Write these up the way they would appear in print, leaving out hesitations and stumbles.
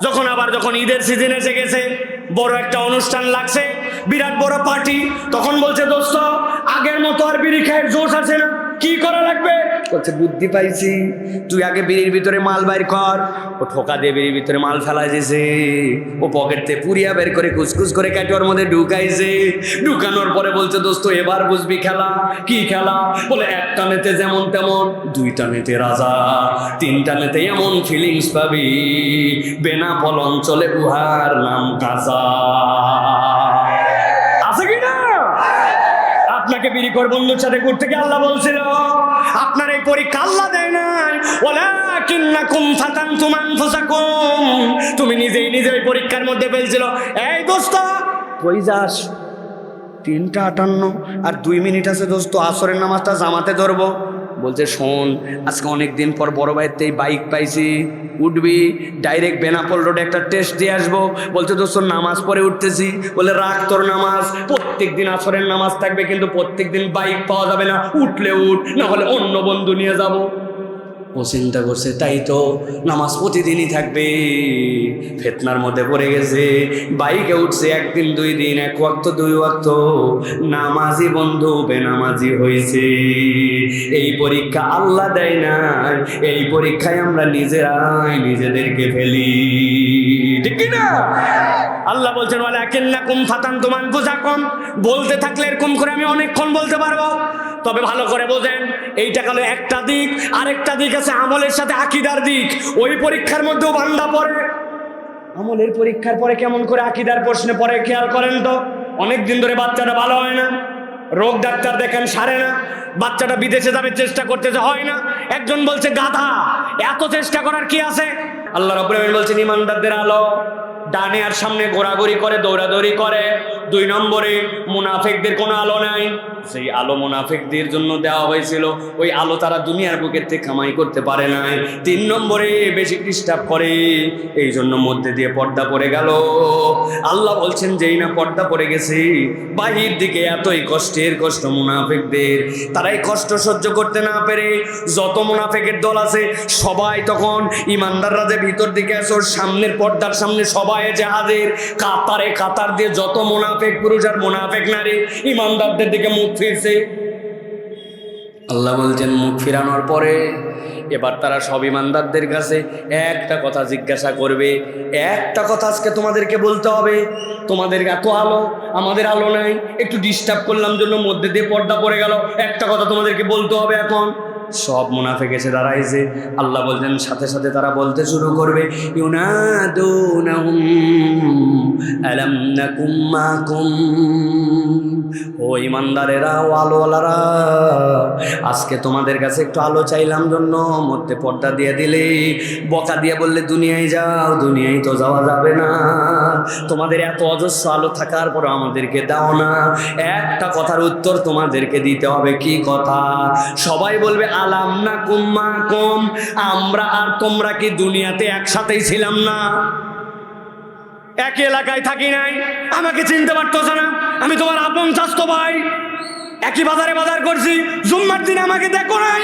যখন ঈদের সিজন এসে গেছে, বড় একটা অনুষ্ঠান লাগছে, বিরাট বড় পার্টি, তখন বলছে দোস্ত আগের মতো আর বিড়ি খায়ের জোশ আছে না, কি করা লাগবে? বলছে বুদ্ধি পাইছি, তুই আগে বিড়ির ভিতরে মাল বাইর কর। ও ঠোকা দিয়ে বিড়ির ভিতরে মাল ফেলাই দিয়েছে, ও পকেটতে পুরিয়া বের করে কুচকুচ করে কাটি ওর মধ্যে ঢুকাইছে। ঢুকানোর পরে বলছে দোস্ত এবার বুঝবি খেলা। কি খেলা? বলে এক টানেতে যেমন তেমন, দুই টানেতে রাজা, তিন টানেতে এমন ফিলিংস পাবি, বেনাপোল অঞ্চলে উহার নাম গাজা। আছে কি না? আপনাকে বিড়িখোর বন্ধুর সাথে ঘুরতে গিয়ে আল্লাহ বলছিল আপনার এই পরীক্ষা আল্লাহ দেয় নাই, ওয়ালাকিন্নাকুম ফাতানতুম আনফুসাকুম, তুমি নিজেই ওই পরীক্ষার মধ্যে ফেলছিল। এই দোস্ত কই যাস? 3:58 আর 2 মিনিট আছে দোস্ত, আসরের নামাজটা জামাতে ধরবো। বলছে শোন, আজকে অনেক দিন পর বড় ভাইয়ের বাইক পাইছি, উঠবি, ডাইরেক্ট বেনাপোল রোডে একটা টেস্ট দিয়ে আসবো। বলছে দোস্ত নামাজ পড়ে উঠতেছি। বলে রাখ তোর নামাজ, প্রত্যেক দিন আসরের নামাজ থাকবে, কিন্তু প্রত্যেক দিন বাইক পাওয়া যাবে না, উঠলে উঠ, না হলে অন্য বন্ধু নিয়ে যাব। ও চিন্তা করছে তাই তো, নামাজ প্রতিদিনই থাকবে। ফিতনার মধ্যে পড়ে গেছে, বাইকে উঠছে একদিন 2 দিন, 1 ওয়াক্ত 2 ওয়াক্ত, নামাজি বন্ধু বেনামাজি হয়েছে। এই পরীক্ষা আল্লাহ দেয় না, এই পরীক্ষায় আমরা নিজেদেরকে ফেলি, ঠিক কি না? আল্লাহ বলছেন ওয়ালাকিন্নাকুম ফাতানতুম আনফুসাকুম, বলতে থাকলে এরকম করে আমি অনেকক্ষণ বলতে পারবো। তবে ভালো করে বোঝেন, এইটা গেল একটা দিক, আরেকটা দিক আছে আমলের সাথে আকীদার দিক। ওই পরীক্ষার মধ্যেও বান্দা পড়ে, আমলের পরীক্ষার পরে কেমন করে আকীদার প্রশ্নে পড়ে খেয়াল করেন তো। অনেক দিন ধরে বাচ্চাটা ভালো হয় না, রোগ ডাক্তার দেখেন সারে না, বাচ্চাটা বিদেশে যাবে চেষ্টা করতেছে, হয় না। একজন বলছে গাধা, এত চেষ্টা করার কি আছে? আল্লাহ রাব্বুল আলামিন বলছেন ঈমানদারদের আলো ডানে আর সামনে ঘোরাঘুরি করে, দৌড়াদৌড়ি করে। 2 নম্বরে মুনাফিকদের কোনো আলো নাই, সেই আলো মুনাফিকদের জন্য দেওয়া হয়েছিল, ওই আলো তারা দুনিয়ার বুকের থেকে কামাই করতে পারে নাই। 3 নম্বরে বেশি ডিস্টার্ব করে, এই জন্য মধ্যে দিয়ে পর্দা পড়ে গেল। আল্লাহ বলছেন যেই না পর্দা পড়ে গেছে, বাহির দিকে এতই কষ্ট মুনাফিকদের, তারা এই কষ্ট সহ্য করতে না পেরে যত মুনাফিকের দল আছে সবাই তখন ইমানদাররা যে ভিতর দিকে আছে ওর সামনের পর্দার সামনে সবাই জাহাজের কাতার দিয়ে যত মুনাফিক পুরুষ আর মুনাফিক নারী ইমানদারদের দিকে মুখ ফিরছে। আল্লাহ বলছেন মুখ ফিরানোর পরে এবার তারা সব ইমানদারদের কাছে একটা কথা জিজ্ঞাসা করবে, একটা কথা আজকে তোমাদেরকে বলতে হবে, তোমাদের এত আলো আমাদের আলো নাই, একটু ডিস্টার্ব করলাম জন্য মধ্যে দিয়ে পর্দা পড়ে গেল, একটা কথা তোমাদেরকে বলতে হবে। এখন সব মুনাফিক এসে দাঁড়াইছে। আল্লাহ বলছেন সাথে সাথে তারা বলতে শুরু করবে, ইউনাদুনাহুম আলাম নাকুম মাকুম, ও ইমানদারেরা, ও আলোওয়ালারা, আজকে তোমাদের কাছে একটু আলো চাইলাম জন্য মধ্যে পর্দা দিয়ে দিলে, বকা দিয়ে বললে দুনিয়ায় যাও, দুনিয়ায় তো যাওয়া যাবে না, তোমাদের এত অজস্র আলো থাকার পর আমাদেরকে দাও না, একটা কথার উত্তর তোমাদেরকে দিতে হবে। কি কথা? সবাই বলবে আলাম নাকুম মাকুম, আমরা আর তোমরা কি দুনিয়াতে একসাথেই ছিলাম না? একই এলাকায় থাকি নাই? আমাকে চিনতে পারতো না? আমি তোমার আপন চাচতো ভাই, একই বাজারে বাজার করছি, জুম্মার দিন আমাকে দেখো নাই?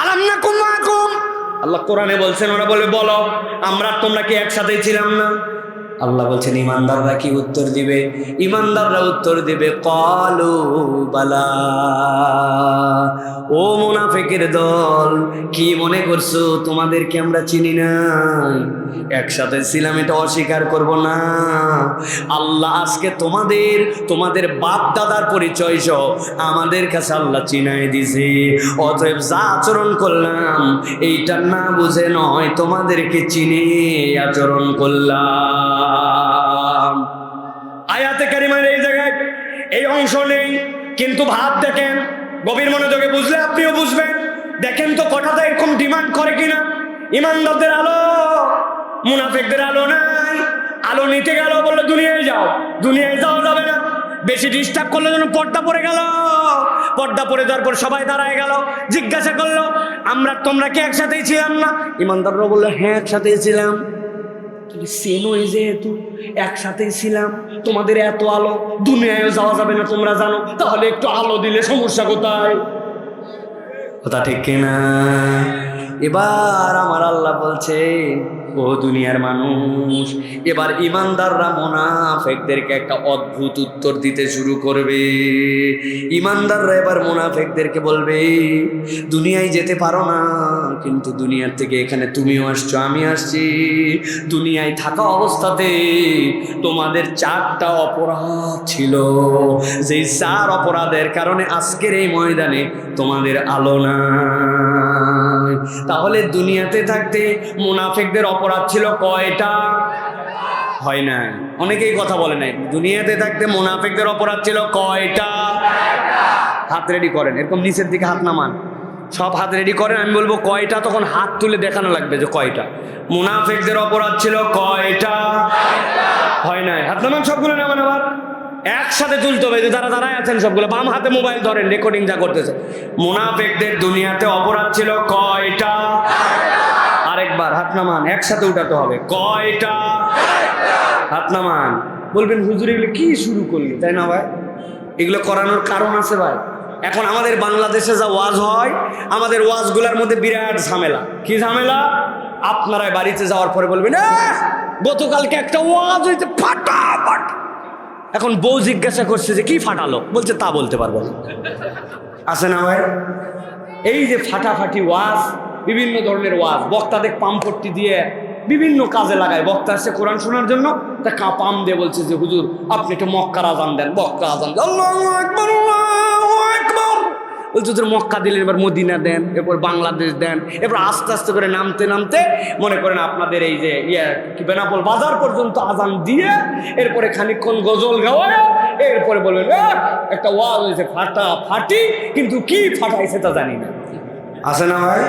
আলাম নাকুম মাকুম, আল্লাহ কোরআনে বলছেন। ওরা বলবে বলো আমরা তোমরা কি একসাথেই ছিলাম না? আল্লাহ বলছেন ইমানদাররা কি উত্তর দিবে? ইমানদাররা উত্তর দিবে ক্বালু বালা। ও মুনাফিকের দল, কি মনে করছো তোমাদেরকে আমরা চিনি না? একসাথে ছিলাম এটা অস্বীকার করব না। আল্লাহ আজকে তোমাদের বাপ দাদার পরিচয় সহ আমাদের কাছে আল্লাহ চিনাই দিছে। অতএব যা আচরণ করলাম এইটা না বুঝে নয়, তোমাদেরকে চিনে আচরণ করলাম। আয়াতে কারিমার এই জায়গায় এই অংশ নেই, কিন্তু ভাব দেখেন, গভীর মনোযোগে বুঝলে আপনিও বুঝবেন। দেখেন তো কথাটা এরকম ডিমান্ড করে কিনা। ইমানদারদের আলো, মুনাফিকদের আলো নাই। আলো নিতে গেল, বললো দুনিয়ায় যাও, দুনিয়ায় যাওয়া যাবে না, বেশি ডিস্টার্ব করলে যেন পর্দা পড়ে গেল। পর্দা পড়ে যাওয়ার পর সবাই দাঁড়ায় গেল, জিজ্ঞাসা করলো তোমরা কি একসাথেই ছিলাম না? ইমানদাররা বললো হ্যাঁ একসাথেই ছিলাম। সেনই যেহেতু একসাথেই ছিলাম, তোমাদের এত আলো, দুনিয়ায় যাওয়া যাবে না তোমরা জানো, তাহলে একটু আলো দিলে সমস্যা কোথায়? কথা ঠিক কিনা? এবার আমার আল্লাহ বলছে ও দুনিয়ার মানুষ, এবার ইমানদাররা মুনাফিকদেরকে একটা অদ্ভুত উত্তর দিতে শুরু করবে। ইমানদাররা এবার মুনাফিকদেরকে বলবে, দুনিয়ায় যেতে পারো না, কিন্তু দুনিয়ার থেকে এখানে তুমিও আসছো, আমি আসছি। দুনিয়ায় থাকা অবস্থাতে তোমাদের 4টা অপরাধ ছিল, যেই 4 অপরাধের কারণে আজকের এই ময়দানে তোমাদের আলো নাই। তাহলে দুনিয়াতে থাকতে মুনাফিকদের অপরাধ ছিল কয়টা? হয় নাই, অনেকেই কথা বলে নাই। দুনিয়াতে থাকতে মুনাফিকদের অপরাধ ছিল কয়টা? হাত রেডি করেন, এরকম নিচের দিকে হাত নামান, সব হাত রেডি করেন। আমি বলবো কয়টা, তখন হাত তুলে দেখানো লাগবে যে কয়টা। মুনাফিকদের অপরাধ ছিল কয়টা? হয় নাই, হাত নামান, সবগুলো নামান। আবার একসাথে তুলতে হবে, যে যারা দাঁড়ায় আছেন সবগুলো বাম হাতে মোবাইল ধরেন, রেকর্ডিং যা করতেছে। মুনাফিকদের দুনিয়াতে অপরাধ ছিল কয়টা? আরেকবার হাত নামান, একসাথে উঠাতে হবে। কয়টা? হাত নামান। বলবেন হুজুর এগুলো কি শুরু করলি, তাই না ভাই? এগুলো করানোর কারণ আছে ভাই। এখন আমাদের বাংলাদেশে যা ওয়াজ হয়, আমাদের ওয়াজগুলোর মধ্যে বিরাট ঝামেলা। কি ঝামেলা? আপনারা বাড়িতে যাওয়ার পরে বলবেন, গতকালকে একটা ওয়াজ হয়েছে ফাটাফাট। এখন বউ জিজ্ঞাসা করছে যে কি ফাটালো, বলছে তা বলতে পারবো না। আছে না ভাই? এই যে ফাটাফাটি ওয়াজ, বিভিন্ন ধরনের ওয়াজ, বক্তাদের পাম্পট্টি দিয়ে বিভিন্ন কাজে লাগায়। বক্তা আসছে কোরআন শোনার জন্য, তা পাম দিয়ে বলছে যে হুজুর আপনি একটু মক্কার আজান দেন। বক্তা আজান দেন, আল্লাহু আকবার, আল্লাহু আকবার। বলছে হুজুর মক্কা দিলেন, এবার মদিনা দেন, এরপর বাংলাদেশ দেন। এরপর আস্তে আস্তে করে নামতে নামতে মনে করেন আপনাদের এই যে কি বেনাপোল বাজার পর্যন্ত আজান দিয়ে, এরপরে খানিকক্ষণ গজল গাওয়ায়, এরপরে বলবেন একটা ওয়াজ হয়েছে ফাটাফাটি, কিন্তু কি ফাটাইছে তা জানি না। আছে না ভাই?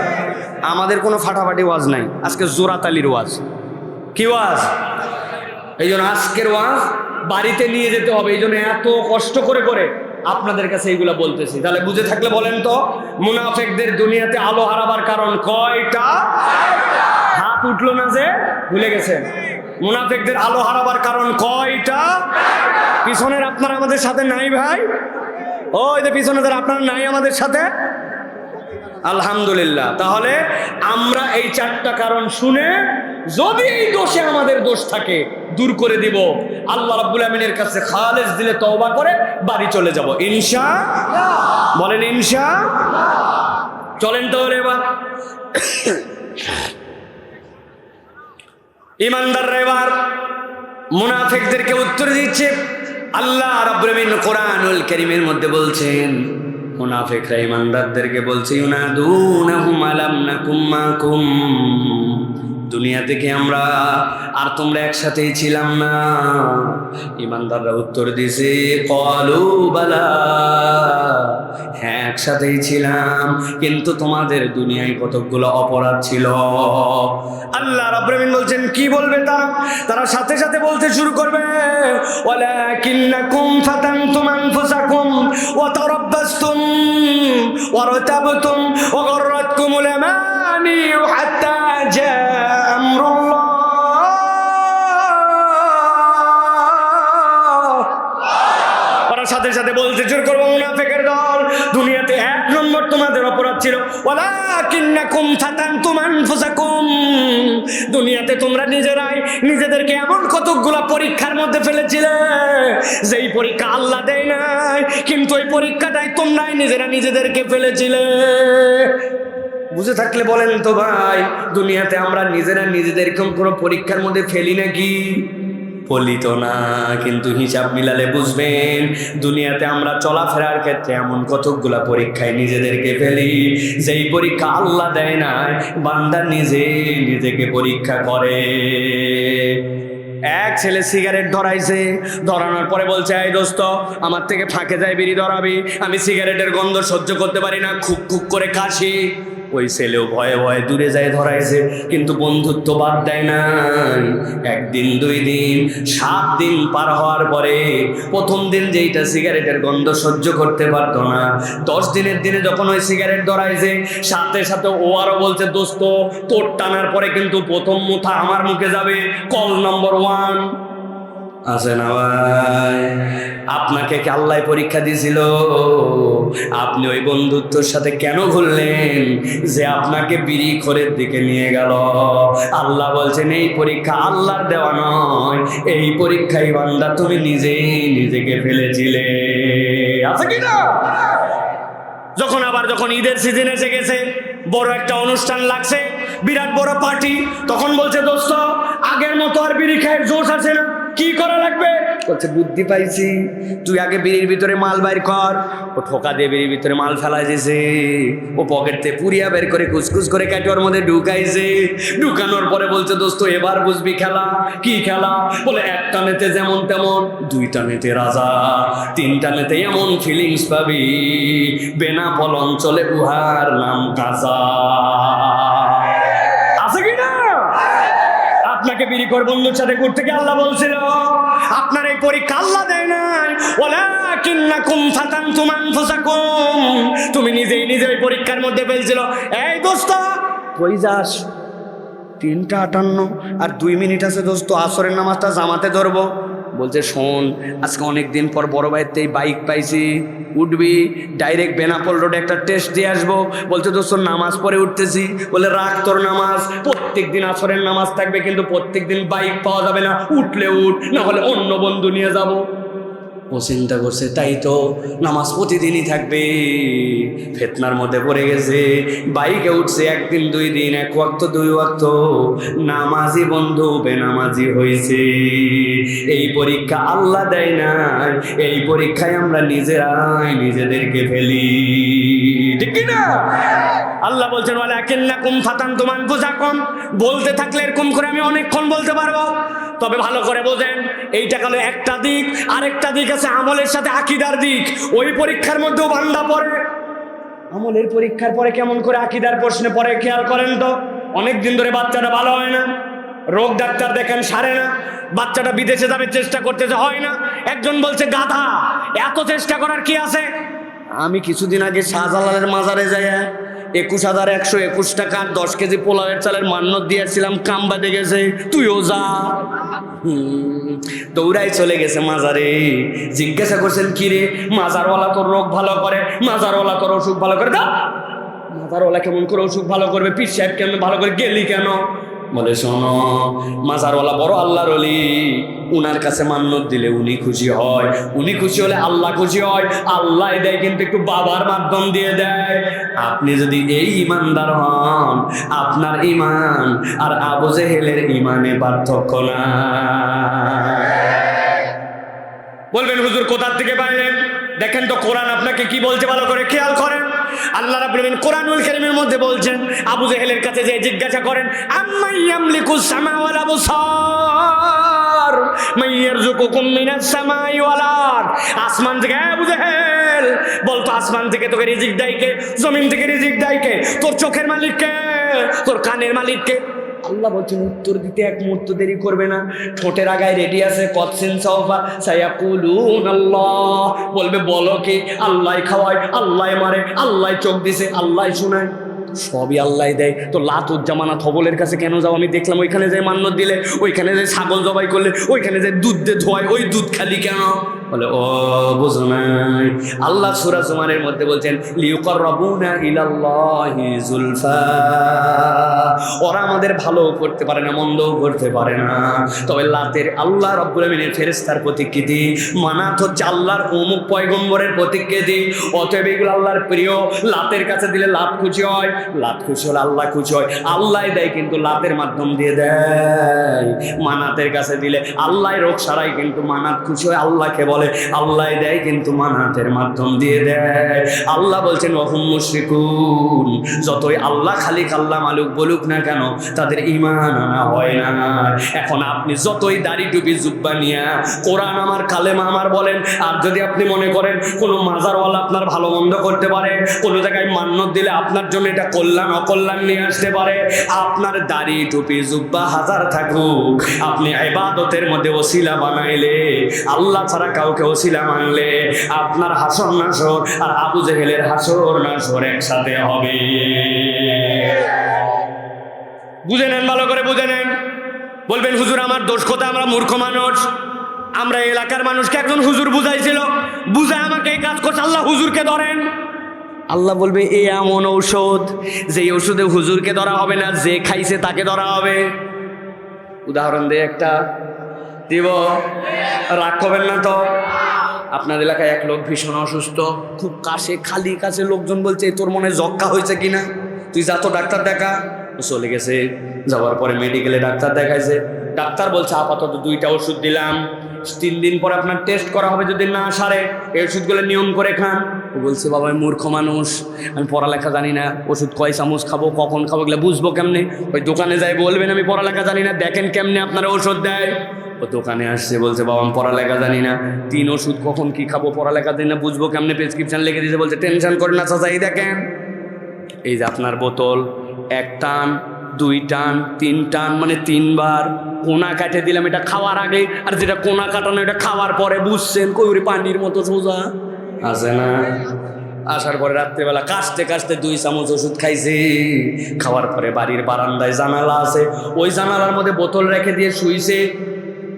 আমাদের কোনো ফাটাফাটি ওয়াজ নাই, আজকে জোরাতালির ওয়াজ। কি ওয়াজ? এই জন্য আজকের ওয়াজ বাড়িতে নিয়ে যেতে হবে, এই জন্য এত কষ্ট করে করে আপনাদের কাছে এইগুলা বলতেছি। তাহলে বুঝে থাকলে বলেন তো, মুনাফিকদের দুনিয়াতে আলো হারাবার কারণ কয়টা? হাত উঠলো না যে, ভুলে গেছেন? মুনাফিকদের আলো হারাবার কারণ কয়টা? পিছনের আপনারা আমাদের সাথে নাই ভাই? ওই যে পিছনে যারা আপনারা নাই আমাদের সাথে, আলহামদুলিল্লাহ। তাহলে আমরা এই 4টা কারণ শুনে, যদি এই দোষে আমাদের দোষ থাকে দূর করে দিব, আল্লাহ রাব্বুল আমিনের কাছে খালেস দিলে তওবা করে বাড়ি চলে যাব ইনশাআল্লাহ। বলেন ইনশাআল্লাহ। চলেন তাহলে এবার ইমানদাররা এবার মুনাফিকদেরকে উত্তর দিচ্ছে। আল্লাহ রাব্বুল আমিন কোরআনুল কারীমের মধ্যে বলছেন, মুনাফিকরা ইমানদারদেরকে বলছে, ইউনাদুনাহুম আলাম নাকুম মাকুম, দুনিয়া থেকে আমরা আর তোমরা একসাথেই ছিলাম না? ইমানদাররা উত্তর দিছে, ক্বালু বালা, হ্যাঁ একসাথেই ছিলাম, কিন্তু তোমাদের দুনিয়ায় কতগুলো অপরাধ ছিল। আল্লাহ রাব্বুল আমিন বলছেন, কি বলবে তা? তারা সাথে সাথে বলতে শুরু করবে, ওয়ালাকিন্নাকুম ফাতানতুম আনফুসাকুম ওয়া তারাব্বাসতুম ওয়া রাতাবতুম ওয়া গাররাতকুমুল আমানি হাত্তা জা আমরুল্লাহ। ওরা সাথে সাথে বলতে শুরু করবে, মুনাফিকের দল, দুনিয়াতে 1 নম্বর তোমাদের অপরাধ ছিল ওয়ালাকিন্নাকুম ফাতানতুম আনফুসাকুম, দুনিয়াতে তোমরা নিজেরাই নিজেদেরকে এমন কতগুলা পরীক্ষার মধ্যে ফেলেছিলে, যেই পরীক্ষা আল্লাহ দেয় নাই, কিন্তু ওই পরীক্ষাটাই তোমরাই নিজেরা নিজেদেরকে ফেলেছিলে। বুঝে থাকলে বলেন তো ভাই, দুনিয়াতে আমরা নিজেরা নিজেদেরকে কোনো পরীক্ষার মধ্যে ফেলি নাকি? ফলিত না, কিন্তু হিসাব মিলালে বুঝবেন দুনিয়াতে আমরা চলাফেরার ক্ষেত্রে এমন কতগুলা পরীক্ষায় নিজেদেরকে ফেলি, যেই পরীক্ষা আল্লাহ দেয় না, বান্দা নিজে নিজেকে পরীক্ষা করে। এক ছেলে সিগারেট ধরাইছে, ধরানোর পরে বলছে, এই দোস্ত আমার থেকে ফাঁকে যায় বিড়ি ধরাবি, আমি সিগারেটের গন্ধ সহ্য করতে পারি না, খুব খুব করে কাশি। ওই ছেলেও ভয়ে ভয়ে দূরে যায় ধরাইছে, কিন্তু বন্ধুত্ব বাদ দেয় না। 1 দিন 2 দিন 7 দিন পার হওয়ার পরে, প্রথম দিন যেইটা সিগারেটের গন্ধ সহ্য করতে পারতো না, 10 দিনের দিনে যখন ওই সিগারেট ধরাইছে, সাথে সাথে ও আরো বলছে, দোস্ত তোর টানার পরে কিন্তু প্রথম মুঠা আমার মুখে যাবে, কল নম্বর 1। আছে না ভাই? আপনাকে কি আল্লাহ পরীক্ষা দিয়েছিল? আপনি ওই বন্ধুত্বর সাথে কেন ভুললেন যে আপনাকে বিড়ি খোরের দিকে নিয়ে গেল? আল্লাহ বলছেন এই পরীক্ষা আল্লাহর দেওয়া নয়, এই পরীক্ষায় বান্দা তুমি নিজেই নিজেকে ফেলেছিলে। আছে কি না? যখন ঈদের সিজন এসে গেছে, বড় একটা অনুষ্ঠান লাগছে, বিরাট বড় পার্টি, তখন বলছে দোস্ত আগের মতো আর বিড়ি খায়ের জোশ আছে না, কি করা লাগবে? বলছে বুদ্ধি পাইছি, তুই আগে বিড়ির ভিতরে মাল বাইর কর। ও ঠোকা দিয়ে বিড়ির ভিতরে মাল ফেলাই দিয়েছে, ও পকেটতে পুরিয়া বের করে কুচকুচ করে কেটে ওর মধ্যে ঢুকাইছে। ঢুকানোর পরে বলছে দোস্ত এবার বুঝবি খেলা। কি খেলা? বলে এক টানেতে যেমন তেমন, দুই টানেতে রাজা, তিন টানেতে এমন ফিলিংস পাবি বেনাপোল অঞ্চলে উহার নাম গাজা। আছে কি না? আপনাকে বিড়িখোর বন্ধুর সাথে ঘুরতে গিয়ে আল্লাহ বলছিল আপনার এই পরীক্ষা আল্লাহ দেয় নাই, ওয়ালাকিন্নাকুম ফাতানতুম আনফুসাকুম, তুমি নিজেই নিজে ওই পরীক্ষার মধ্যে ফেলছিল। এই দোস্ত কই যাস? 3:58 আর 2 মিনিট আছে দোস্ত, আসরের নামাজটা জামাতে ধরবো। বলছে শোন, আজকে অনেক দিন পর বড় ভাইয়ের বাইক পাইছি, উঠবি, ডাইরেক্ট বেনাপোল রোডে একটা টেস্ট দিয়ে আসবো। বলছে দোস্ত নামাজ পড়ে উঠতেছি। বলে রাখ তোর নামাজ, প্রত্যেক দিন আসরের নামাজ থাকবে, কিন্তু প্রত্যেক দিন বাইক পাওয়া যাবে না, উঠলে উঠ, না হলে অন্য বন্ধু নিয়ে যাব। ও চিন্তা করছে তাই তো, নামাজ প্রতিদিনই থাকবে। ফিতনার মধ্যে পড়ে গেছে, বাইকে উঠছে একদিন দুই দিন, এক ওয়াক্ত দুই ওয়াক্ত, নামাজি বন্ধু বেনামাজি হয়েছে। এই পরীক্ষা আল্লাহ দেয় না, এই পরীক্ষায় আমরা নিজেরাই নিজেদেরকে ফেলি। ঠিক কি না? আল্লাহ বলছেন ওয়ালাকিন্নাকুম ফাতানতুম আনফুসাকুম। বলতে থাকলে এরকম করে আমি অনেকক্ষণ বলতে পারবো, তবে ভালো করে বোঝেন, এইটা গেল একটা দিক। আরেকটা দিক আছে আমলের সাথে আকীদার দিক। ওই পরীক্ষার মধ্যেও বান্দা পড়ে, আমলের পরীক্ষার পরে কেমন করে আকীদার প্রশ্নে পড়ে খেয়াল করেন তো। অনেক দিন ধরে বাচ্চাটা ভালো হয় না, রোগ ডাক্তার দেখেন সারে না, বাচ্চাটা বিদেশে যাবে চেষ্টা করতেছে, হয় না। একজন বলছে গাধা, এত চেষ্টা করার কি আছে? আমি কিছুদিন আগে শাহজালালের মাজারে যাই 21,121 টাকা 10 কেজি পোলাওয়ের চালের মান্নত দিয়েছিলাম, কাম বাদে গেছে, তুইও যা। দৌড়াই চলে গেছে মাজারে। জিজ্ঞাসা করছেন কি রে, মাজারওয়ালা তোর রোগ ভালো করে, মাজারওয়ালা তোর অসুখ ভালো করে। দা মাজারওয়ালা কেমন করে অসুখ ভালো করবে, পীর সাহেব কেন ভালো করে, গেলি কেন? বলে শোনো, মাজারওয়ালা বড় আল্লাহর ওলি, উনার কাছে মান্নত দিলে উনি খুশি হয়, উনি খুশি হলে আল্লাহ খুশি হয়। আল্লাহ দেয় কিন্তু একটু বাবার মাধ্যম দিয়ে দেয়। আপনি যদি এই ইমানদার হন, আপনার ইমান আর আবু জেহেলের ইমানে পার্থক্য না। বলবেন হুজুর কোথার থেকে পাইলেন? দেখেন তো কোরআন আপনাকে কি বলছে, ভালো করে খেয়াল করেন। আল্লাহ রাব্বুল আলামিন কোরআনুল কারীমের মধ্যে বলছেন, আবু জেহেলের কাছে যে জিজ্ঞাসা করেন, আম্মা ইয়ামলিকুস সামা ওয়াল আবসার মাইয়ারযুকুকুম মিনাস সামাই ওয়াল আরদ। আসমান থেকে, আবু জেহেল বলতো আসমান থেকে তোকে রিজিক দেয় কে? জমিন থেকে রিজিক দেয় কে? তোর চোখের মালিক কে? তোর কানের মালিক কে? আল্লাহ বলছেন উত্তর দিতে এক মুহূর্ত দেরি করবে না, ঠোঁটের আগায় রেডি আছে, কতসিন সাওফা সায়াকুলুন আল্লাহ, বলবে বলো কি? আল্লাহ খাওয়ায়, আল্লাহ মারে, আল্লাহ চোখ দিছে, আল্লাহ শোনায়, সবই আল্লাহ দেয়। তো লাতুজ্জামানা থবলের কাছে কেন যাও? আমি দেখলাম ওইখানে যে মান্নত দিলে, ওইখানে যে ছাগল জবাই করলে, ওইখানে যে দুধ দিয়ে ধোয়ায়, ওই দুধ খালি কেন? বলে ও বুঝো নাই, আল্লাহ সূরা জুমারের মধ্যে বলছেন লিয়ুকাররাবুনা ইলাল্লাহি যুলফা, ওরা আমাদের ভালো করতে পারে না, মন্দও করতে পারে না, তবে লাতের আল্লাহ রাব্বুল আমিনের ফেরেশতার প্রতিকৃতি, মানাত হচ্ছে আল্লাহর অমুক পয়গম্বরের প্রতিকৃতি, অতএব এগুলো আল্লাহর প্রিয়। লাতের কাছে দিলে লাত খুশি হয়, লাত খুশি হলে আল্লাহ খুশি হয়। আল্লাহ দেয় কিন্তু লাতের মাধ্যম দিয়ে দেয়। মানাতের কাছে দিলে আল্লাহ রোগ সারাই, কিন্তু মানাত খুশি হয়, আল্লাহকে বলে, আল্লাহ দেয় কিন্তু মানাতের মাধ্যম দিয়ে দেয়। আল্লাহ বলছেন ওহুম মুশরিকুন, যতই আল্লাহ খালিক আল্লাহ মালিক বলুক না কেন, তাদের ঈমান আনা হয় না। এখন আপনি যতই দাড়ি টুপি জুব্বা নিয়া কোরআন আমার কালেমা আমার বলেন, আর যদি আপনি মনে করেন কোনো মাজারওয়ালা আপনার ভালো মন্দ করতে পারে, কোনো জায়গায় মান্নত দিলে আপনার জন্য এটা কল্যাণ অকল্যাণ নিয়ে আসতে পারে, আপনার দাড়ি টুপি জুব্বা হাজার থাকুক, আপনি ইবাদতের মধ্যে ওসিলা বানাইলে, আল্লাহ ছাড়া কাউকে ওসিলা মানলে, আপনার হাসর নাসর আর আবু জেহেলের হাসর নাসর একসাথে হবে। বুঝে নেন, ভালো করে বুঝে নেন। বলবেন হুজুর আমার দোষ কোথায়, আমরা মূর্খ মানুষ। আমরা এলাকার মানুষকে একজন হুজুর বুঝাইছিল, বুঝায় আমাকে এই কাজ করছে, আল্লাহ হুজুরকে ধরেন। আল্লাহ বলবে এ এমন ঔষধ, যে ওষুধে হুজুরকে ধরা হবে না, যে খাইছে তাকে ধরা হবে। উদাহরণ দিয়ে একটা দিব, রাগ করবেন না তো। আপনার এলাকায় এক লোক ভীষণ অসুস্থ, খুব কাশে, খালি কাছে, লোকজন বলছে তোর মনে যক্কা হয়েছে কিনা, তুই যা তো ডাক্তার দেখা। চলে গেছে, যাওয়ার পরে মেডিকেলে ডাক্তার দেখাইছে, ডাক্তার বলছে আপাতত 2টা ওষুধ দিলাম, 3 দিন পরে আপনার টেস্ট করা হবে, যদি না সারে এই ওষুধগুলো নিয়ম করে খান। ও বলছে বাবা আমি মূর্খ মানুষ, আমি পড়ালেখা জানি না, ওষুধ কয় চামচ খাবো, কখন খাবো, এগুলো বুঝবো কেমনে? ওই দোকানে যাই বলবেন আমি পড়ালেখা জানি না, দেখেন কেমনে আপনারা ওষুধ দেয়। ও দোকানে আসছে, বলছে বাবা আমি পড়ালেখা জানি না, 3 ওষুধ কখন কি খাবো, পড়ালেখা জানি না, বুঝবো কেমনে? প্রেসক্রিপশন লিখে দিয়েছে, বলছে টেনশন করেন না চাচা, এই দেখেন, এই যে আপনার বোতল, 1 টান 2 টান 3 টান, মানে 3 বার কোনা কাটে দিলাম এটা খাওয়ার আগে, আর যেটা কোনা কাটানো এটা খাওয়ার পরে, বুঝছেন? কই পানির মতো সোজা আছে না। আসার পরে রাত্রেবেলা কাশতে কাশতে 2 চামচ ওষুধ খাইছে। খাওয়ার পরে বাড়ির বারান্দায় জানালা আছে, ওই জানালার মধ্যে বোতল রেখে দিয়ে শুইছে।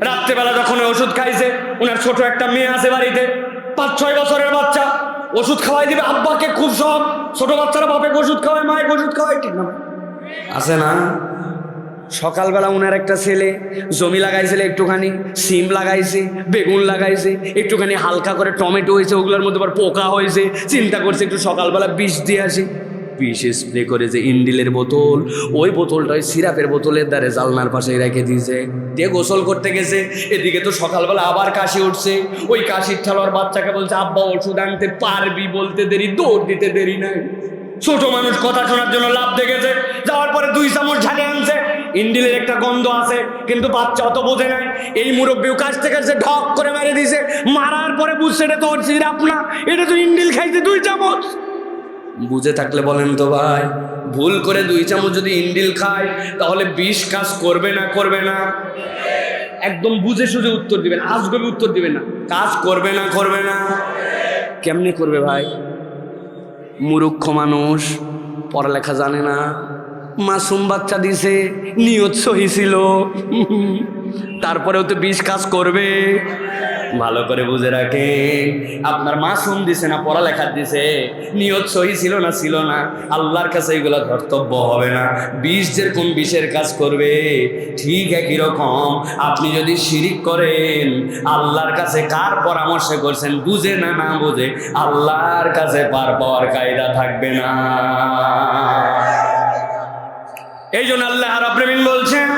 রাত্রেবেলা যখন ওষুধ খাইছে, ওনার ছোট একটা মেয়ে আছে বাড়িতে, 5-6 বছরের বাচ্চা, ওষুধ খাওয়াই দিবে আব্বাকে, খুব শখ। ছোট বাচ্চারা বাপেকে ওষুধ খাওয়ায়, মায়ের ওষুধ খাওয়ায়, ঠিক না আছে না। সকালবেলা ওনার একটা ছেলে জমি লাগাইছিল, একটুখানি সিম লাগাইছে, বেগুন লাগাইছে, একটুখানি হালকা করে টমেটো হয়েছে, ওগুলোর মধ্যে আবার পোকা হয়েছে। চিন্তা করছে একটু সকালবেলা বিষ দিয়ে আসি, বিষ স্প্রে করে যে ইন্ডিলের বোতল, ওই বোতলটা ওই সিরাপের বোতলের দ্বারে জালনার পাশে রেখে দিয়েছে, দিয়ে গোসল করতে গেছে। এদিকে তো সকালবেলা আবার কাশি উঠছে, ওই কাশির ঠালোয়ার বাচ্চাকে বলছে আব্বা ওষুধ আনতে পারবি, বলতে দেরি, দৌড় দিতে দেরি নাই। ছোট মানুষ কথা শোনার জন্য লাভ দেখেছে, যাওয়ার পরে 2 চামচ ঝাড়ে আনছে। ইন্ডিলের একটা গন্ধ আছে, কিন্তু বাচ্চা অত বোঝে নাই। এই মুরব্বিও কাছতে কাছতে ঢক করে মেরে দিছে, মারার পরে বুঝছে এটা তো ওর সিরাপ না, এটা তো ইন্ডিল খাইছে 2 চামচ। বুঝে থাকলে বলেন তো ভাই, ভুল করে 2 চামচ যদি ইন্ডিল খায় তাহলে 20 কাজ করবে না, করবে না? একদম বুঝে সুঝে উত্তর দিবেন, আজগবি উত্তর দিবেন না। কাজ করবে না, করবে না? কেমনে করবে ভাই? মূর্খ মানুষ, পড়ালেখা জানে না, মাসুম বাচ্চা দিছে, নিয়ত সহি ছিল, তারপরেও তো 20 কাজ করবে। ভালো করে বুঝে রাখে, আপনার মাসুম দিছে না পড়ালেখা দিছে, নিয়ত সহি ছিল না, ছিল না, আল্লাহর কাছে এগুলো ধর্তব্য হবে না। 20 যেরকম 20-এর কাজ করবে, ঠিক একই রকম আপনি যদি শিরিক করেন, আল্লাহর কাছে কার পরামর্শে করছেন, বুঝে না, না বুঝে, আল্লাহর কাছে পার পাওয়ার কায়দা থাকবে না। এই জন্য আল্লাহ রাব্বুল আলামিন বলছেন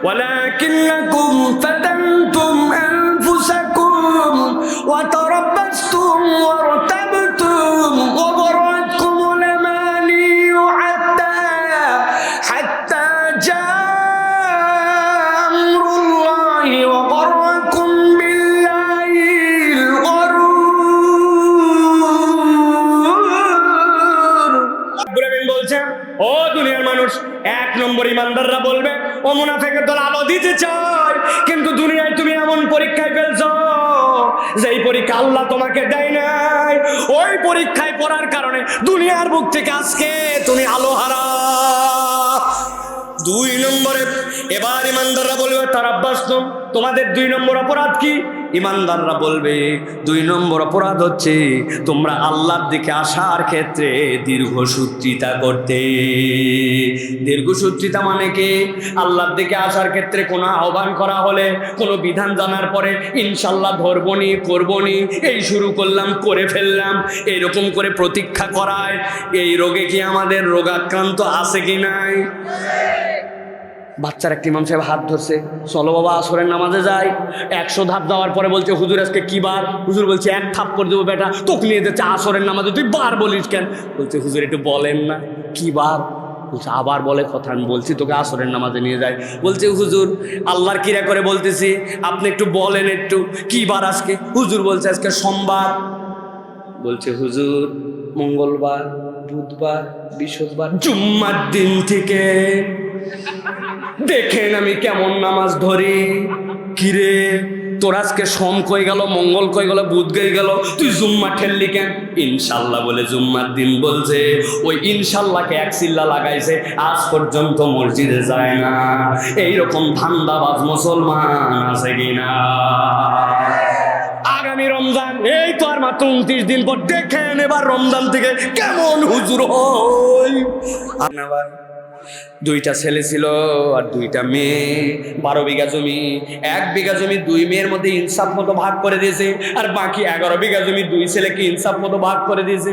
ওয়ালাকিন্নাকুম ফাতানতুম আনফুসাকুম ওয়া তারাব্বাসতুম ওয়া রাতাবতুম ওয়া গরাতকুমুল আমানিয়্যু হাত্তা জাআ আমরুল্লাহি ওয়া গরাকুম বিল্লাহিল গরুর। রাব্বুল আলামিন বলছেন ও দুনিয়ার মানুষ, 1 নম্বর ইমানদাররা বলবে ও মুনাফিকের দল আলো দিতে চায়, কিন্তু দুনিয়ায় তুমি এমন পরীক্ষায় ফেলছো যেই পরীক্ষা আল্লাহ তোমাকে দেয় নাই। ওই পরীক্ষায় পড়ার কারণে দুনিয়ার বুক থেকে আজকে তুমি আলো হারা। 2 নম্বরে এবার ইমানদাররা বলবে তারাব্বাসতুম, তোমাদের 2 নম্বর অপরাধ কি? ইমানদাররা বলবে 2 নম্বর অপরাধ হচ্ছে তোমরা আল্লাহর দিকে আসার ক্ষেত্রে দীর্ঘসূত্রিতা করতে। দীর্ঘসূত্রিতা মানে কি? আল্লাহর দিকে আসার ক্ষেত্রে কোনো আহ্বান করা হলে, কোনো বিধান জানার পরে ইনশাল্লাহ ধরবনি, করবনি, এই শুরু করলাম, করে ফেললাম, এরকম করে প্রতীক্ষা করায়। এই রোগে কি আমাদের রোগাক্রান্ত আছে কি নাই? বাচ্চার একটা ইমাম সাহেব হাত ধরছে, চলো বাবা আসরের নামাজে যাই। 100 ধাপ যাওয়ার পরে বলছে হুজুর আজকে কি বার? হুজুর বলছে 1 থাপ্পড় দেবো বেটা, তোকে নিয়ে যাচ্ছে আসরের নামাজে, তুই বার বলিস কেন? বলছে হুজুর একটু বলেন না কি বার? বলছে আবার বলে কথা, আমি বলছি তোকে আসরের নামাজে নিয়ে যাই। বলছে হুজুর আল্লাহর কিরা করে বলতেছি, আপনি একটু বলেন একটু কি বার আজকে? হুজুর বলছে আজকে সোমবার। বলছে হুজুর মঙ্গলবার, বুধবার, বৃহস্পতিবার, জুম্মার দিন থেকে দেখেন আমি কেমন নামাজ ধরি। কিরে তোর আজকে সোম কই গেল, মঙ্গল কই গেল, বুধ কই গেল, তুই জুম্মা ঠেললি কেন? ইনশাল্লাহ বলে জুম্মার দিন বলছে। ওই ইনশাল্লাহকে এক চিল্লা লাগাইছে, আজ পর্যন্ত মসজিদে যায় না। এইরকম ধান্দাবাজ মুসলমান আছে কিনা? আগামী রমজান এই তো আর মাত্র 29 দিন পর, দেখেন এবার রমজান থেকে কেমন হুজুর হয়। আবার 2টা ছেলে ছিল আর 2টা মেয়ে, 12 বিঘা জমি। 1 বিঘা জমি 2 মেয়ের মধ্যে ইনসাফ মতো ভাগ করে দিয়েছে, আর বাকি 11 বিঘা জমি 2 ছেলেকে ইনসাফ মতো ভাগ করে দিয়েছে।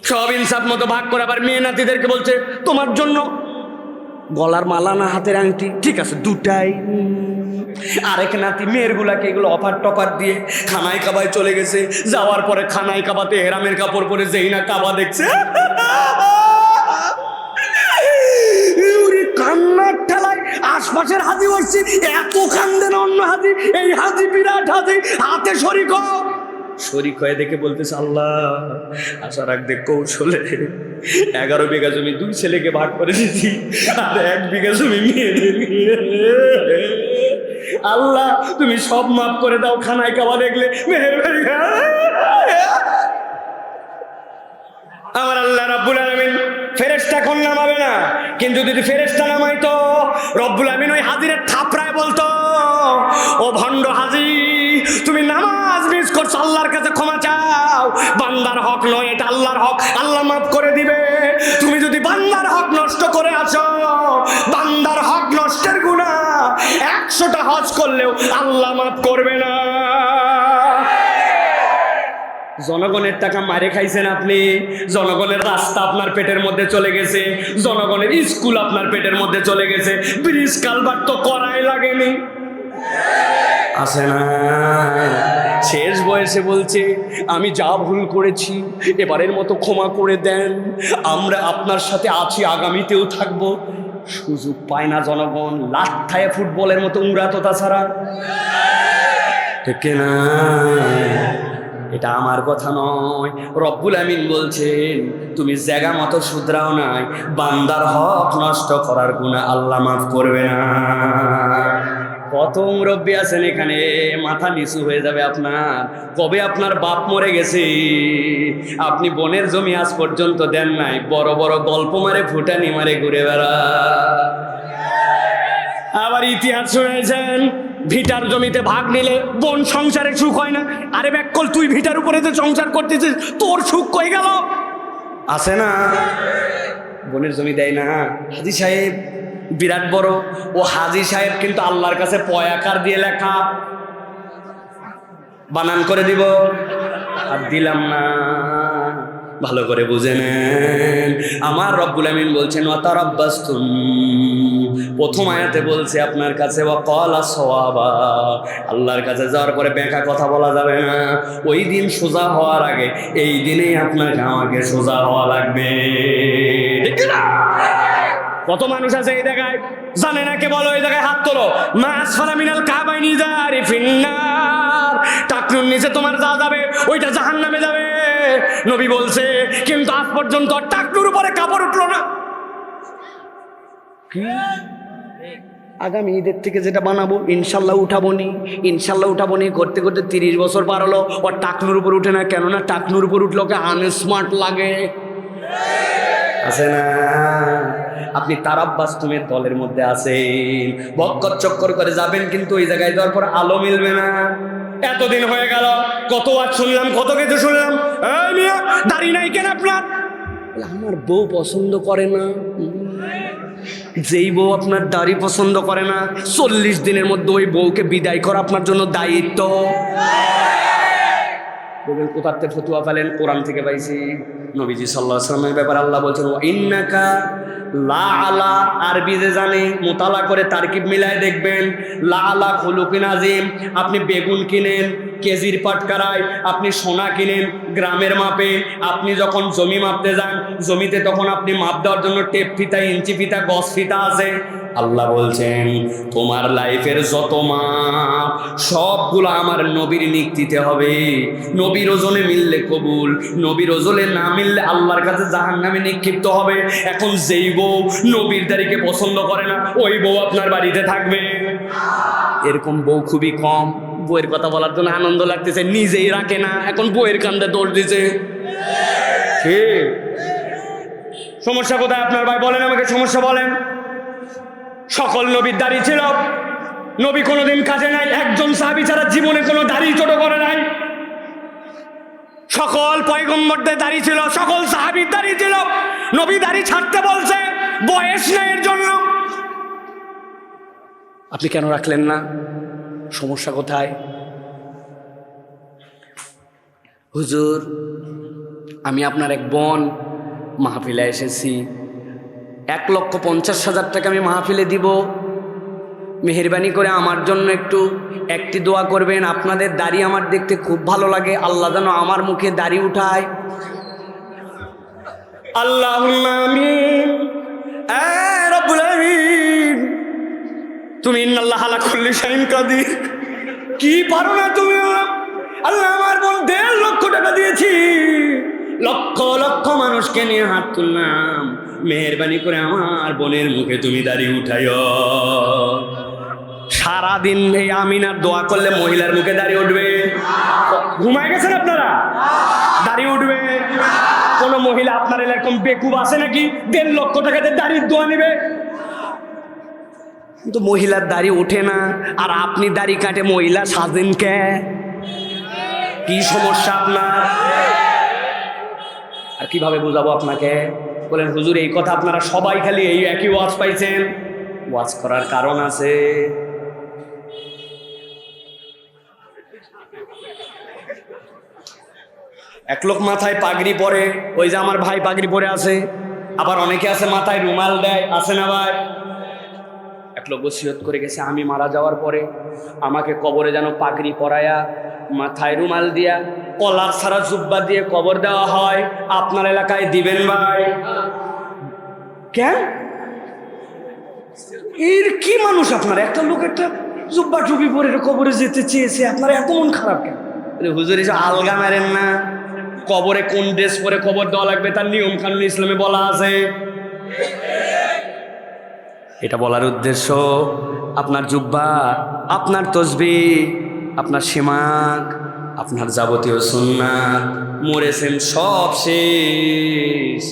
সব ইনসাফ মতো ভাগ করে আবার মেয়ে নাতিদেরকে বলছে তোমার জন্য গলার মালা না হাতের আংটি, ঠিক আছে 2টাই। আরেক নাতি মেয়ের গুলাকে এগুলো অফার টফার দিয়ে খানায় কাবায় চলে গেছে। যাওয়ার পরে খানায় কাবাতে হেরামের কাপড় পরে যেই না কাবা দেখছে, কান্নার ঠেলায় আশপাশের হাজি বসছি, এত কান্দে না অন্য হাজি, এই হাজি বিরাট হাজি, হাতে শরিক হয়ে দেখে বলতেছে আল্লাহ আশা রাখ দেখ কৌশলে 11 বিঘা জমি 2 ছেলেকে ভাগ করে দিয়েছি, আর 1 বিঘা জমি মেয়েদের নিয়ে। আল্লাহ তুমি সব মাফ করে দাও, খানায় কাবা দেখলে মেহেরবানি। আমার আল্লাহ রাব্বুল আলামিন ফেরেশতা কোন নামাবে না, কিন্তু যদি ফেরেশতা নামাইতো রব্বুল আলামিন ওই হাজিরের থাপড়ায় বলতো ও ভণ্ড হাজি তুমি নামাজ মিস করছো, আল্লাহর কাছে ক্ষমা চাও, বান্দার হক নয় এটা আল্লাহর হক, আল্লাহ মাফ করে দিবে। তুমি যদি বান্দার হক নষ্ট করে আসো, বান্দার হক নষ্টের গুনাহ 100টা হজ করলেও আল্লাহ মাফ করবে না। জনগণের টাকা মারে খাইছেন আপনি, জনগণের রাস্তা আপনার পেটের মধ্যে চলে গেছে, জনগণের স্কুল আপনার পেটের মধ্যে চলে গেছে, ব্রিজ কালভার্ট তো করাই লাগেনি, আছে না? শেষ বয়সে বলছে আমি যা ভুল করেছি এবারের মতো ক্ষমা করে দেন, আমরা আপনার সাথে আছি, আগামীতেও থাকবো। সুযোগ পায় না জনগণ, লাঠায় ফুটবলের মতো উড়াতো, তাছাড়া ঠিক না? এটা আমার কথা নয়, রব্বুল আমিন বলছেন তুমি জায়গা মতো শুধরাও নাই, বান্দার হক নষ্ট করার গুনাহ আল্লাহ মাফ করবে না। কত মুরব্বী আছেন এখানে, মাথা নিচু হয়ে যাবে আপনার। কবে আপনার বাপ মরে গেছে, আপনি বোনের জমি আজ পর্যন্ত দেন নাই, বড় বড় গল্প মারে ফুটানি মারে ঘুরে বেড়া। আবার ইতিহাস শুনেছেন ভিটার জমিতে ভাগ নিলে বোন সংসারে সুখ হয় না। আরে ব্যাককল তুই ভিটার উপরে যে সংসার করতেছিস তোর সুখ কই গেল? আছে না? বোনের জমি দেয় না। হাজী সাহেব বিরাট বড়, ও হাজী সাহেব কিন্তু আল্লাহর কাছে পয়াকার দিয়ে লেখা, বানান করে দিব আর দিলাম না, ভালো করে বুঝে নেন। আমার রব্বুল আমিন বলছেন ওয়াতারাব্বাসতুম, প্রথম আয়াতে বলছে আপনার কাছে ওয়াকালা সাওয়াবা, আল্লাহর কাছে যাওয়ার পরে বেঁকা কথা বলা যাবে না। ওই দিন সোজা হওয়ার আগে এই দিনেই আপনাকে আমাকে সোজা হওয়া লাগবে, ঠিক না? কত মানুষ আছে এই জায়গায় জানে না, কে বলো এই জায়গায় হাত তোলো। মা আসফালা মিনাল কাবাইনি জারি ফিন্নার, টাকনুর নিচে তোমার যা যাবে ওইটা জাহান্নামে যাবে নবী বলছে, কিন্তু আজ পর্যন্ত টাকনুর উপরে কাপড় উঠলো না। আগামী ঈদের থেকে যেটা বানাবো ইনশাল্লাহ উঠাবনি, ইনশাল্লাহ উঠাবনি করতে করতে 30 বছর পার হলো, ওর টাকনুর উপর উঠে না। কেননা টাকনুর উপর উঠলে ওকে আনস্মার্ট লাগে, আছে না? আপনি তারাব্বাস তুমের দলের মধ্যে আছেন, বক্কর চক্কর করে যাবেন, কিন্তু ওই জায়গায় যাওয়ার পর আলো মিলবে না। এতদিন হয়ে গেল, কত ওয়াজ শুনলাম, কত কিছু শুনলাম, এই মিয়া দাড়ি নাই কেন আপনার? আমার বউ পছন্দ করে না। যেই বউ আপনার দাড়ি পছন্দ করে না 40 দিনের মধ্যে ওই বউকে বিদায় করা আপনার জন্য দায়িত্ব। বলবেন কোথার থেকে ফতুয়া পেলেন? কোরআন থেকে পাইছি। নবীজি সাল্লাল্লাহু আলাইহি ওয়াসাল্লামের ব্যাপারে আল্লাহ বলছেন ওয়া ইন্নাকা লা আলা, আরবি যে জানে মোতালা করে তারকিব মিলায় দেখবেন, লা আলা খুলুকিন আযীম। আপনি বেগুন কিনেন কেজির পাটকারায়, আপনি সোনা কিনেন গ্রামের মাপে, আপনি যখন জমি মাপতে যান জমিতে তখন আপনি মাপ দেওয়ার জন্য টেপ ফিতা, ইঞ্চি ফিতা, গজ ফিতা আছে। আল্লাহ বলছেন তোমার লাইফের যত মাপ সবগুলো আমার নবীর নিক্তিতে হবে। নবীর ওজনে মিললে কবুল, নবীর ওজনে না মিললে আল্লাহর কাছে জাহান্নামে নিক্ষিপ্ত হবে। এখন যেই বউ নবীর দাড়িকে পছন্দ করে না ওই বউ আপনার বাড়িতে থাকবে। এরকম বউ খুবই কম। বউয়ের কথা বলার জন্য আনন্দ লাগতেছে, নিজেই রাখে না, এখন বউয়ের কান্দে দৌড় দিছে। ঠিক সমস্যা কোথায় আপনার ভাই? বলেন আমাকে, সমস্যা বলেন। সকল নবীর দাড়ি ছিল, নবী কোনোদিন কাজে নাই, একজন সাহাবী ছাড়া জীবনে কোনো দাড়ি ছোট করে নাই। সকল পয়গম্বরদের দাড়ি ছিল, সকল সাহাবীর দাড়ি ছিল, নবী দাড়ি ছাড়তে বলছে, বয়স নেই এর জন্য। আপনি কেন রাখলেন না? সমস্যা কোথায়? হুজুর, আমি আপনার এক বোন, মাহফিলে এসেছি, 1,50,000 টাকা আমি মাহফিলে দিব, মেহেরবানি করে আমার জন্য একটি দোয়া করবেন। আপনাদের দাড়ি আমার দেখতে খুব ভালো লাগে, আল্লাহ যেন আমার মুখে দাড়ি উঠায়। আল্লাহুম্মা আমিন। রব্বুল আলামিন, তুমি ইন্নাল্লাহা আলা কুল্লি শাইইন কাদির, কি পারো না তুমি? আল্লাহ, আমার বোন 1.5 লক্ষ টাকা দিয়েছি, লক্ষ লক্ষ মানুষকে নিয়ে হাত তুললাম, মেহেরবানি করে আমার বোনের মুখে তুমি দাড়ি উঠাইও। সারাদিন এই আমিনার দোয়া করলে মহিলার মুখে দাড়ি উঠবে? ঘুমায় গেছেন আপনারা? দাড়ি উঠবে? কোন মহিলা আপনার এরকম বেকুব আছে নাকি 1.5 লক্ষ টাকাতে দাড়ির দোয়া নেবে? কিন্তু মহিলার দাড়ি ওঠে না, আর আপনি দাড়ি কাটে মহিলা সাজেন কে? কি সমস্যা আপনার? আর কিভাবে বুঝাবো আপনাকে? বলেন হুজুর, এই কথা আপনারা সবাই খালি এই একই ওয়াজ পাইছেন। ওয়াজ করার কারণ আছে। এক লোক মাথায় পাগড়ি পরে, ওই যে আমার ভাই পাগড়ি পরে আছে, আবার অনেকে আছে মাথায় রুমাল দেয়, আছে না ভাই? এক লোক ওসিয়ত করে গেছে, আমি মারা যাওয়ার পরে আমাকে কবরে যেন পাগড়ি পরায়া, মাথায় রুমাল দিয়া, কলার ছাড়া জুব্বা দিয়ে কবর দেওয়া হয়। আপনার এলাকায় দিবেন ভাই? কেন? এর কি মানুষ আপনার? একটা লোক একটা জুব্বা টুপি পরে কবরে যেতে চেয়েছে, আপনার এত মন খারাপ কেন? হুজুর, এসে আলগা মারেন না। কবরে কোন ড্রেস পরে কবর দেওয়া লাগবে তার নিয়ম কানুন ইসলামে বলা আছে। এটা বলার উদ্দেশ্য, আপনার জুব্বা, আপনার তসবিহ, আপনার সেমাক, আপনার যাবতীয় সুন্নাত, মরেছেন সব শেষ,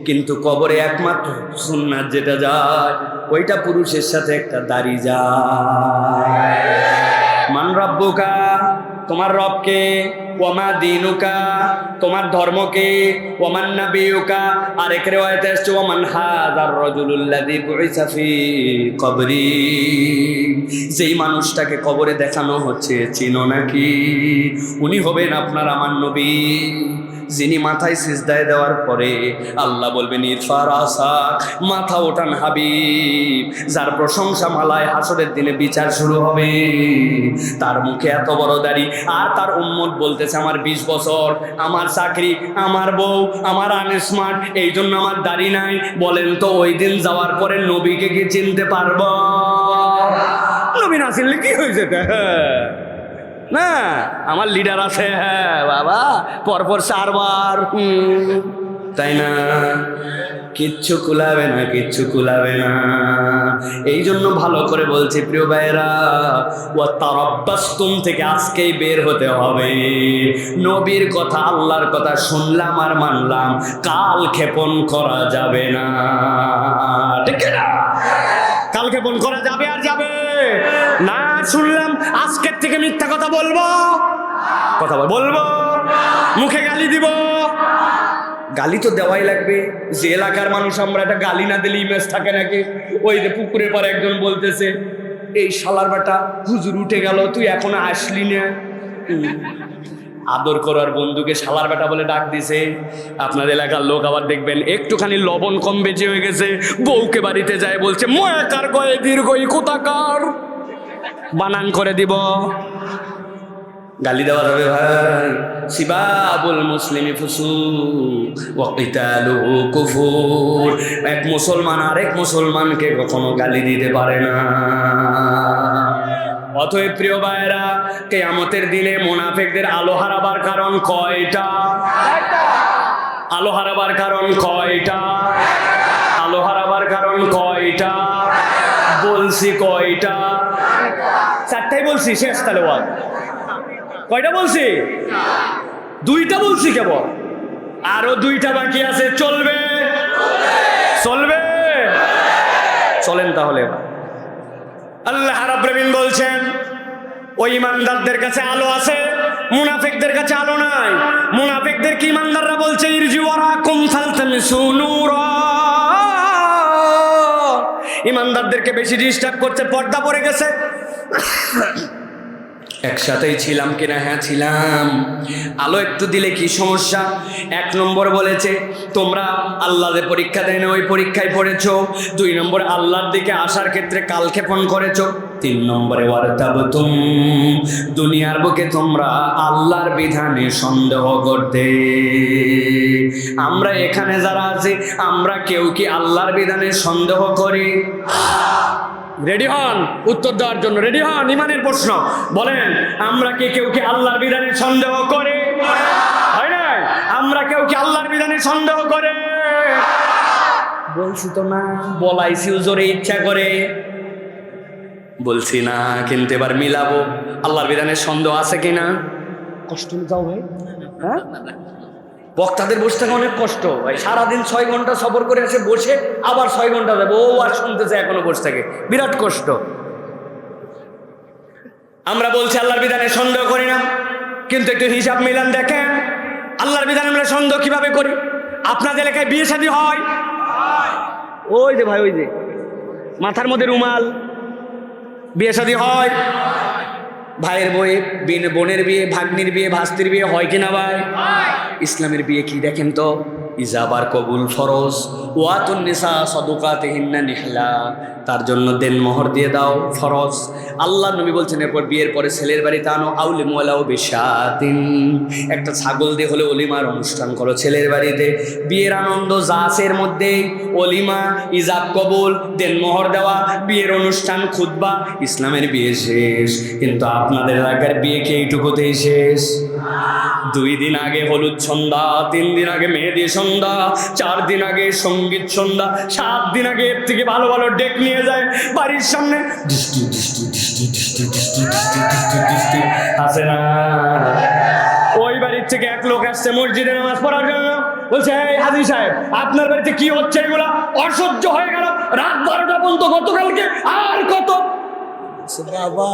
কিন্তু কবরে একমাত্র সুন্নাত যেটা যায়, ওইটা পুরুষের সাথে একটা দাড়ি যায়। মান রাব্বুকা, তোমার রবকে, ওয়ামা দিনুকা, তোমার ধর্মকে, ওয়ামান নাবিয়ুকা, আরেক রিওয়ায়াতে আসছে ওয়ামান হাযার রাজুলুল্লাযী বুইসা ফি কবরি, যেই মানুষটাকে কবরে দেখানো হচ্ছে চিনো নাকি? উনি হবেন আপনার আমার নবী, যিনি মাথায় সিজদায় দেওয়ার পরে আল্লাহ বলবেন ইরফা রাসাক, মাথা ওঠান হাবিব, যার প্রশংসা মালায় হাসরের দিনে বিচার শুরু হবে। তার মুখে এত বড় দাড়ি, আর তার উম্মত বলতেছে আমার 20 বছর, আমার চাকরি, আমার বউ, আমার আনস্মার্ট, এই জন্য আমার দাড়ি নাই। বলেন তো ওই দিন যাওয়ার পরে নবীকে কি চিনতে পারব? নবী না চিনলে কি হয়েছে? না, আমার লিডার আছে, হ্যাঁ বাবা, পরপর 4 বার, তাই না? কিচ্ছু কুলাবে না, কিচ্ছু কুলাবে না। এই জন্য ভালো করে বলছি প্রিয় ভাইরা, ওয়া তারাব্বাসতুম থেকে আজকেই বের হতে হবে। নবীর কথা, আল্লাহর কথা শুনলাম আর মানলাম, কাল ক্ষেপণ করা যাবে না, ঠিক না? কাল ক্ষেপণ করা যাবে আর যাবে না। শুনলাম আজকের থেকে মিথ্যা কথা বলবো, কথা বলবো, মুখে গালি দিব। গালি তো দেওয়াই লাগবে, যে এলাকার মানুষ আমরা, একটা গালি না দিলে ইমেজ থাকে নাকি? ওই যে পুকুরের পর একজন বলতেছে, এই শালার বেটা হুজুর উঠে গেল, তুই এখনো আসলি না। আদর করার বন্ধুকে শালার বেটা বলে ডাক দিছে। আপনার এলাকার লোক আবার দেখবেন একটুখানি লবণ কম বেশি হয়ে গেছে, বউকে বাড়িতে যায় বলছে ময়াকার গয়ে দীর্ঘই কোথাকার, বানান করে দিব। গালি দেওয়া যাবে ভাই? সিবাবুল মুসলিমি ফুসুক ওয়া কিতালুহু কুফুর। এক মুসলমান আরেক মুসলমানকে কখনো গালি দিতে পারে না। অতএব প্রিয় ভাইরা, কিয়ামতের দিনে মুনাফিকদের আলো হারাবার কারণ কয়টা? আলো হারাবার কারণ কয়টা? আলো হারাবার কারণ কয়টা? বলছি কয়টা? চারটাই বলছি, শেষ তাহলে ওয়াজ। কয়টা বলছি? দুইটা বলছি কেবল, আরো দুইটা বাকি আছে। চলবে? চলবে? চলেন তাহলে। আল্লাহ রাব্বুল আলামিন বলছেন ওই ইমানদারদের কাছে আলো আছে, মুনাফিকদের কাছে আলো নাই। মুনাফিকদের কি ইমানদাররা বলছে ইরজি ওয়ারাকুম ফালতামিসু নূরা। ইমানদারদেরকে বেশি ডিস্টার্ব করছে, পর্দা পড়ে গেছে। একসাথেই ছিলাম কিনা? হ্যাঁ ছিলাম। আলো একটু দিলে কি সমস্যা? এক নম্বর বলেছে তোমরা আল্লাহর পরীক্ষা দেয় না, ওই পরীক্ষায় পড়েছো। দুই নম্বর আল্লাহর দিকে আসার ক্ষেত্রে কালক্ষেপণ করেছো। তিন নম্বরে ওয়ারতাবতুম, দুনিয়ার বুকে তোমরা আল্লাহর বিধানে সন্দেহ করতে। আমরা এখানে যারা আছি, আমরা কেউ কি আল্লাহর বিধানে সন্দেহ করি? রেডি হন উত্তর দেওয়ার জন্য, রেডি হন। ইমানের প্রশ্ন বলেন, আমরা কি কেউ কি আল্লাহর বিধানে সন্দেহ করে? হয় না? আমরা কেউ কি আল্লাহর বিধানে সন্দেহ করে? বলছি তো না, বলাইছি জোরে ইচ্ছা করে বলছি না, কিন্তু এবার মিলাবো। আল্লাহর বিধানে সন্দেহ আছে কিনা? কষ্ট যাও ভাই, হ্যাঁ বক্তাদের বসে থাকে অনেক কষ্ট ভাই। সারাদিন 6 ঘন্টা সফর করে এসে বসে আবার 6 ঘন্টা যাবে, ও আর শুনতেছে এখনো বসে থাকে, বিরাট কষ্ট। আমরা বলছি আল্লাহর বিধানে সন্দেহ করি না, কিন্তু একটু হিসাব মিলান দেখেন আল্লাহর বিধানে আমরা সন্দেহ কিভাবে করি। আপনাদের এলাকায় বিয়ে শাদী হয়? ওই যে ভাই, ওই যে মাথার মধ্যে রুমাল, বিয়ে শাদী হয়? ভাইয়ের বয়ে, বোনের বিয়ে, ভাগ্নির বিয়ে, ভাস্তির বিয়ে হয় কিনা ভাই? ইসলামের বিয়ে কি দেখেন তো, ইজাবার কবুল ফরজ, ওয়াতুন নিসা সাদুকাতিহিন্না নিহলা, তার জন্য দেন মোহর দিয়ে দাও ফরজ। আল্লাহ নবী বলছেন এরপর বিয়ের পরে ছেলের বাড়িতে আনো আউলিমু ওয়ালাউ বিশাতিন, একটা ছাগল দিয়ে হলে অলিমার অনুষ্ঠান করো ছেলের বাড়িতে। বিয়ের আনন্দ যা আছে এর মধ্যে অলিমা, ইজাব কবুল, দেন মোহর দেওয়া, বিয়ের অনুষ্ঠান, খুতবা, ইসলামের বিয়ে শেষ। কিন্তু আপনাদের এলাকার বিয়ে কি এইটুকুতেই শেষ? 2 দিন আগে হলুদ সন্ধ্যা, 3 দিন আগে মেহেদি সন্ধ্যা, 4 দিন আগে সঙ্গীত সন্ধ্যা, 7 দিন আগে এর থেকে ভালো ভালো ডেক নিয়ে যায় বাড়ির সামনে, ডিস্টি ডিস্টি ডিস্টি ডিস্টি ডিস্টি ডিস্টি ডিস্টি ডিস্টি আছে না? ওই বাড়ির থেকে এক লোক আসছে মসজিদে নামাজ পড়ার জন্য, বলছে এই হাজী সাহেব আপনার বাড়িতে কি হচ্ছে এগুলা? অসহ্য হয়ে গেল, রাত 12টা পর্যন্ত গতকালকে, আর কত বাবা